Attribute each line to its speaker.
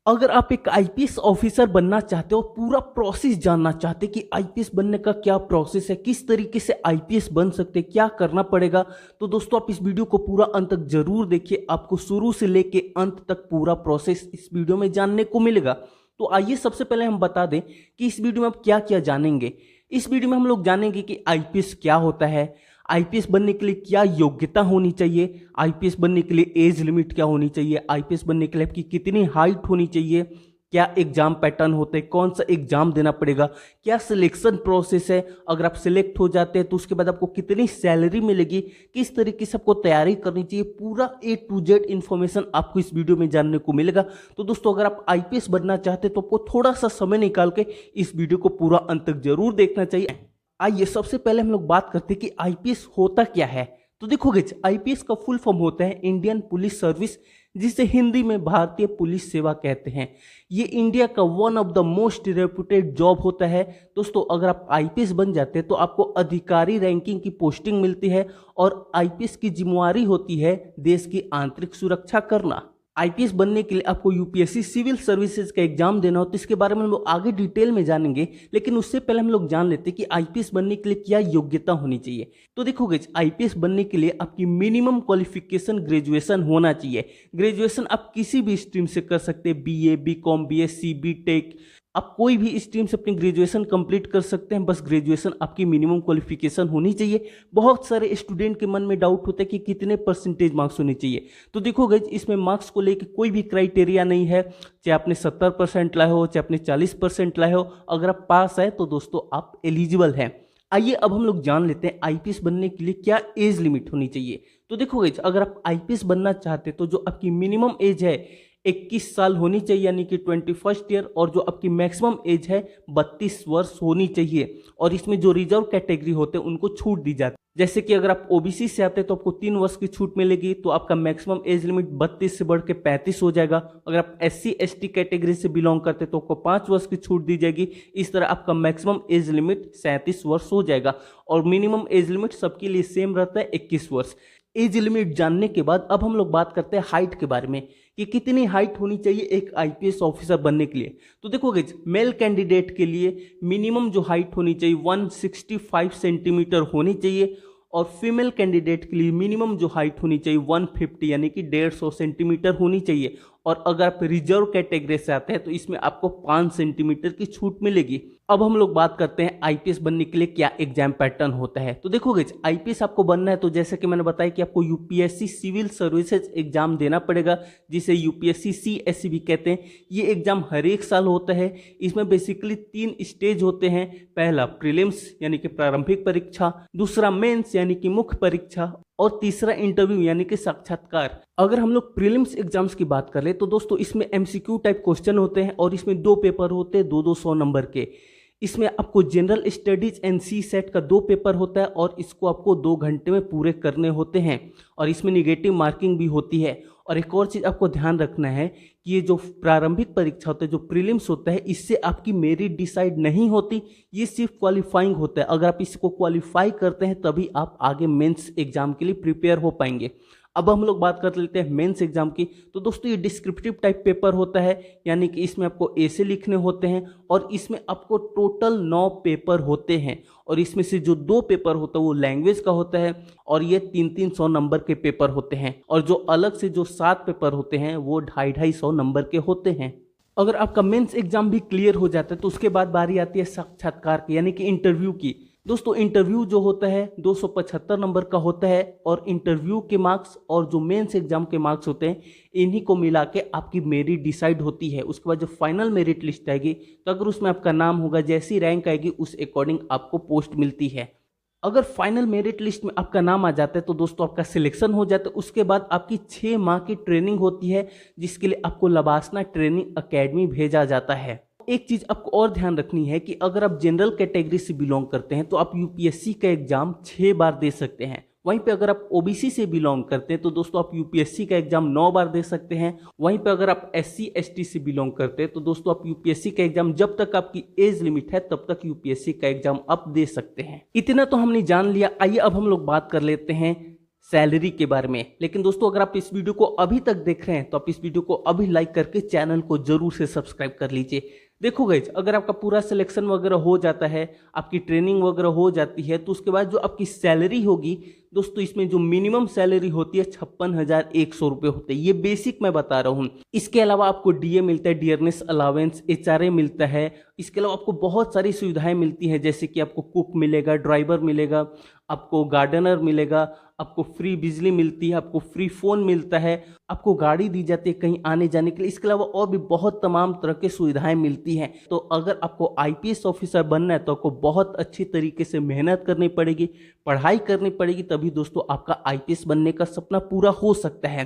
Speaker 1: अगर आप एक आईपीएस ऑफिसर बनना चाहते हो, पूरा प्रोसेस जानना चाहते कि आईपीएस बनने का क्या प्रोसेस है, किस तरीके से आईपीएस बन सकते हैं, क्या करना पड़ेगा, तो दोस्तों आप इस वीडियो को पूरा अंत तक जरूर देखिए। आपको शुरू से लेके अंत तक पूरा प्रोसेस इस वीडियो में जानने को मिलेगा। तो आइए सबसे पहले हम बता दें कि इस वीडियो में आप क्या क्या जानेंगे। इस वीडियो में हम लोग जानेंगे कि आईपीएस क्या होता है, आईपीएस बनने के लिए क्या योग्यता होनी चाहिए, आईपीएस बनने के लिए एज लिमिट क्या होनी चाहिए, आईपीएस बनने के लिए आपकी कितनी हाइट होनी चाहिए, क्या एग्जाम पैटर्न होते हैं, कौन सा एग्जाम देना पड़ेगा, क्या सिलेक्शन प्रोसेस है, अगर आप सिलेक्ट हो जाते हैं तो उसके बाद आपको कितनी सैलरी मिलेगी, किस तरीके से आपको तैयारी करनी चाहिए, पूरा A to Z इन्फॉर्मेशन आपको इस वीडियो में जानने को मिलेगा। तो दोस्तों अगर आप आईपीएस बनना चाहते हैं तो आपको थोड़ा सा समय निकाल के इस वीडियो को पूरा अंत तक जरूर देखना चाहिए। आइए सबसे पहले हम लोग बात करते हैं कि आईपीएस होता क्या है। तो देखोगे आईपीएस का फुल फॉर्म होता है इंडियन पुलिस सर्विस, जिसे हिंदी में भारतीय पुलिस सेवा कहते हैं। ये इंडिया का one of the most reputed job होता है। दोस्तों अगर आप आईपीएस बन जाते हैं तो आपको अधिकारी रैंकिंग की पोस्टिंग मिलती है और आईपीएस की जिम्मेवारी होती है देश की आंतरिक सुरक्षा करना। आईपीएस बनने के लिए आपको यूपीएससी सिविल सर्विसेज का एग्जाम देना हो, तो इसके बारे में हम लोग आगे डिटेल में जानेंगे। लेकिन उससे पहले हम लोग जान लेते हैं कि आईपीएस बनने के लिए क्या योग्यता होनी चाहिए। तो देखोगे आईपीएस बनने के लिए आपकी मिनिमम क्वालिफिकेशन ग्रेजुएशन होना चाहिए। ग्रेजुएशन आप किसी भी स्ट्रीम से कर सकते हैं, बीए, बीकॉम, बीएससी, बीटेक, आप कोई भी स्ट्रीम से अपनी ग्रेजुएशन कंप्लीट कर सकते हैं। बस ग्रेजुएशन आपकी मिनिमम क्वालिफिकेशन होनी चाहिए। बहुत सारे स्टूडेंट के मन में डाउट होता है कि कितने परसेंटेज मार्क्स होने चाहिए। तो देखोगे इसमें मार्क्स को लेकर कोई भी क्राइटेरिया नहीं है, चाहे आपने 70% लाए हो, चाहे आपने 40% लाए हो, अगर आप पास आए तो दोस्तों आप एलिजिबल हैं। आइए अब हम लोग जान लेते हैं आईपीएस बनने के लिए क्या एज लिमिट होनी चाहिए। तो देखोगे अगर आप आईपीएस बनना चाहते तो जो आपकी मिनिमम एज है 21 साल होनी चाहिए, यानी कि 21st ईयर, और जो आपकी मैक्सिमम एज है 32 वर्ष होनी चाहिए। और इसमें जो रिजर्व कैटेगरी होते हैं उनको छूट दी जाती है। जैसे कि अगर आप ओबीसी से आते हैं तो आपको 3 वर्ष की छूट मिलेगी, तो आपका मैक्सिमम एज लिमिट 32 से बढ़ के 35 हो जाएगा। अगर आप SC ST कैटेगरी से बिलोंग करते हैं तो आपको 5 वर्ष की छूट दी जाएगी। इस तरह आपका मैक्सिमम एज लिमिट 37 वर्ष हो जाएगा और मिनिमम एज लिमिट सबके लिए सेम रहता है 21 वर्ष। एज लिमिट जानने के बाद अब हम लोग बात करते हैं हाइट के बारे में कि कितनी हाइट होनी चाहिए एक आईपीएस ऑफिसर बनने के लिए। तो देखोगे मेल कैंडिडेट के लिए मिनिमम जो हाइट होनी चाहिए 165 सेंटीमीटर होनी चाहिए और फीमेल कैंडिडेट के लिए मिनिमम जो हाइट होनी चाहिए 150 यानी कि 150 सेंटीमीटर होनी चाहिए। और अगर आप रिजर्व कैटेगरी से आते हैं तो इसमें आपको 5 सेंटीमीटर की छूट मिलेगी। अब हम लोग बात करते हैं आईपीएस बनने के लिए क्या एग्जाम पैटर्न होता है। तो देखोगे आईपीएस आपको बनना है तो जैसे कि मैंने बताया कि आपको यूपीएससी सिविल सर्विसेज एग्जाम देना पड़ेगा, जिसे यूपीएससी CSC भी कहते हैं। ये एग्जाम हर एक साल होता है। इसमें बेसिकली 3 स्टेज होते हैं। पहला प्रीलिम्स यानी कि प्रारंभिक परीक्षा, दूसरा मेंस यानी कि मुख्य परीक्षा, और तीसरा इंटरव्यू यानी कि साक्षात्कार। अगर हम लोग प्रीलिम्स एग्जाम्स की बात करें तो दोस्तों इसमें MCQ टाइप क्वेश्चन होते हैं और इसमें 2 पेपर होते हैं 2-2 100 नंबर के। इसमें आपको जनरल स्टडीज एंड CSAT का 2 पेपर होता है और इसको आपको 2 घंटे में पूरे करने होते हैं और इसमें निगेटिव मार्किंग भी होती है। और एक और चीज़ आपको ध्यान रखना है कि ये जो प्रारंभिक परीक्षा होता है, जो प्रीलिम्स होता है, इससे आपकी मेरिट डिसाइड नहीं होती, ये सिर्फ क्वालिफाइंग होता है। अगर आप इसको क्वालिफाई करते हैं तभी आप आगे मेंस एग्जाम के लिए प्रिपेयर हो पाएंगे। अब हम लोग बात कर लेते हैं मेंस एग्जाम की। तो दोस्तों ये डिस्क्रिप्टिव टाइप पेपर होता है, यानी कि इसमें आपको ऐसे लिखने होते हैं और इसमें आपको टोटल 9 पेपर होते हैं और इसमें से जो 2 पेपर होता है वो लैंग्वेज का होता है और ये 300-300 नंबर के पेपर होते हैं और जो अलग से जो 7 पेपर होते हैं वो 250-250 नंबर के होते हैं। अगर आपका मेंस एग्जाम भी क्लियर हो जाता है तो उसके बाद बारी आती है साक्षात्कार की, यानी कि इंटरव्यू की। दोस्तों इंटरव्यू जो होता है 275 नंबर का होता है और इंटरव्यू के मार्क्स और जो मेंस एग्जाम के मार्क्स होते हैं इन्हीं को मिला के आपकी मेरिट डिसाइड होती है। उसके बाद जो फाइनल मेरिट लिस्ट आएगी तो अगर उसमें आपका नाम होगा, जैसी रैंक आएगी उस अकॉर्डिंग आपको पोस्ट मिलती है। अगर फाइनल मेरिट लिस्ट में आपका नाम आ जाता है तो दोस्तों आपका सिलेक्शन हो जाता है। उसके बाद आपकी 6 माह की ट्रेनिंग होती है, जिसके लिए आपको लबासना ट्रेनिंग अकेडमी भेजा जाता है। एक चीज आपको और ध्यान रखनी है कि अगर आप जनरल कैटेगरी से बिलोंग करते हैं तो आप यूपीएससी का एग्जाम 6 बार दे सकते हैं। वहीं पे अगर आप ओबीसी से बिलोंग करते हैं तो दोस्तों आप यूपीएससी का एग्जाम 9 बार दे सकते हैं। वहीं पे अगर आप SC ST से बिलोंग करते हैं तो दोस्तों आप यूपीएससी का एग्जाम जब तक आपकी एज लिमिट है तब तक यूपीएससी का एग्जाम आप दे सकते हैं। इतना तो हमने जान लिया। आइए अब हम लोग बात कर लेते हैं सैलरी के बारे में। लेकिन दोस्तों अगर आप इस वीडियो को अभी तक देख रहे हैं तो आप इस वीडियो को अभी लाइक करके चैनल को जरूर से सब्सक्राइब कर लीजिए। देखो गाइस, अगर आपका पूरा सिलेक्शन वगैरह हो जाता है, आपकी ट्रेनिंग वगैरह हो जाती है, तो उसके बाद जो आपकी सैलरी होगी दोस्तों, इसमें जो मिनिमम सैलरी होती है 56,100 रुपये होते हैं। ये बेसिक मैं बता रहा हूँ। इसके अलावा आपको डीए मिलता है, डियरनेस अलावेंस, एचआरए मिलता है। इसके अलावा आपको बहुत सारी सुविधाएं मिलती हैं, जैसे कि आपको कुक मिलेगा, ड्राइवर मिलेगा, आपको गार्डनर मिलेगा, आपको फ्री बिजली मिलती है, आपको फ्री फोन मिलता है, आपको गाड़ी दी जाती है कहीं आने जाने के लिए। इसके अलावा और भी बहुत तमाम तरह की सुविधाएं मिलती हैं। तो अगर आपको आईपीएस ऑफिसर बनना है तो आपको बहुत अच्छी तरीके से मेहनत करनी पड़ेगी, पढ़ाई करनी पड़ेगी, तभी दोस्तों आपका आईपीएस बनने का सपना पूरा हो सकता है।